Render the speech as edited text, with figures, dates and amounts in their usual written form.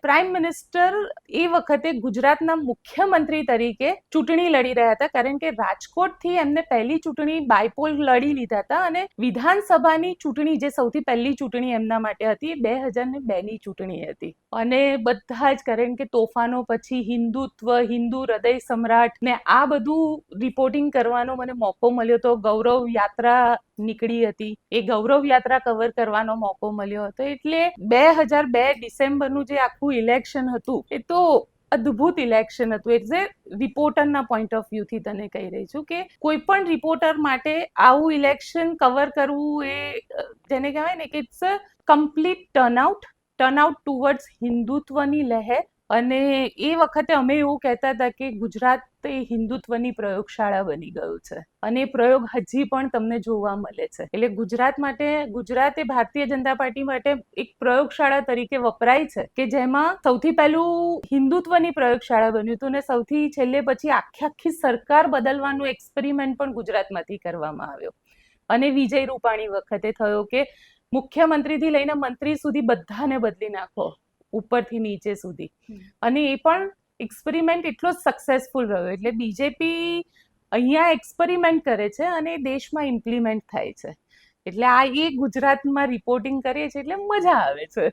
Prime minister એ વખતે ગુજરાતના મુખ્યમંત્રી તરીકે ચૂંટણી લડી રહ્યા હતા, કારણ કે રાજકોટથી એમને પહેલી ચૂંટણી બાયપોલ લડી લીધા હતા અને વિધાનસભાની ચૂંટણી જે સૌથી પહેલી ચૂંટણી એમના માટે હતી એ 2002ની ચૂંટણી હતી. અને બધા જ, કારણ કે તોફાનો પછી હિન્દુત્વ, હિન્દુ હૃદય સમ્રાટ ને આ બધું રિપોર્ટિંગ કરવાનો મને મોકો મળ્યો હતો. ગૌરવ યાત્રા નીકળી હતી, એ ગૌરવ યાત્રા કવર કરવાનો મોકો મળ્યો હતો. એટલે 2002 ડિસેમ્બરનું જે આખું ઇલેક્શન હતું એ તો અદ્ભુત ઇલેક્શન હતું. એટલે રિપોર્ટરના પોઈન્ટ ઓફ વ્યૂથી તને કહી રહી છું કે કોઈ પણ રિપોર્ટર માટે આવું ઇલેક્શન કવર કરવું એ જેને કહેવાય ને કે it's a complete turnout towards હિન્દુત્વની લહેર. અને એ વખતે અમે એવું કહેતા હતા કે ગુજરાત એ હિન્દુત્વની પ્રયોગશાળા બની ગયું છે અને એ પ્રયોગ હજી પણ તમને જોવા મળે છે. એટલે ગુજરાત એ ભારતીય જનતા પાર્ટી માટે એક પ્રયોગશાળા તરીકે વપરાય છે કે જેમાં સૌથી પહેલું હિન્દુત્વની પ્રયોગશાળા બન્યું હતું અને સૌથી છેલ્લે પછી આખી સરકાર બદલવાનું એક્સપેરિમેન્ટ પણ ગુજરાતમાંથી કરવામાં આવ્યો. અને વિજય રૂપાણી વખતે થયો કે મુખ્યમંત્રીથી લઈને મંત્રી સુધી બધાને બદલી નાખો, ઉપરથી નીચે સુધી. અને એ પણ એક્સપેરિમેન્ટ એટલો જ સક્સેસફુલ રહ્યો. એટલે બીજેપી અહીંયા એક્સપેરિમેન્ટ કરે છે અને દેશમાં ઇમ્પ્લિમેન્ટ થાય છે. એટલે આ એ ગુજરાતમાં રિપોર્ટિંગ કરીએ છીએ એટલે મજા આવે છે.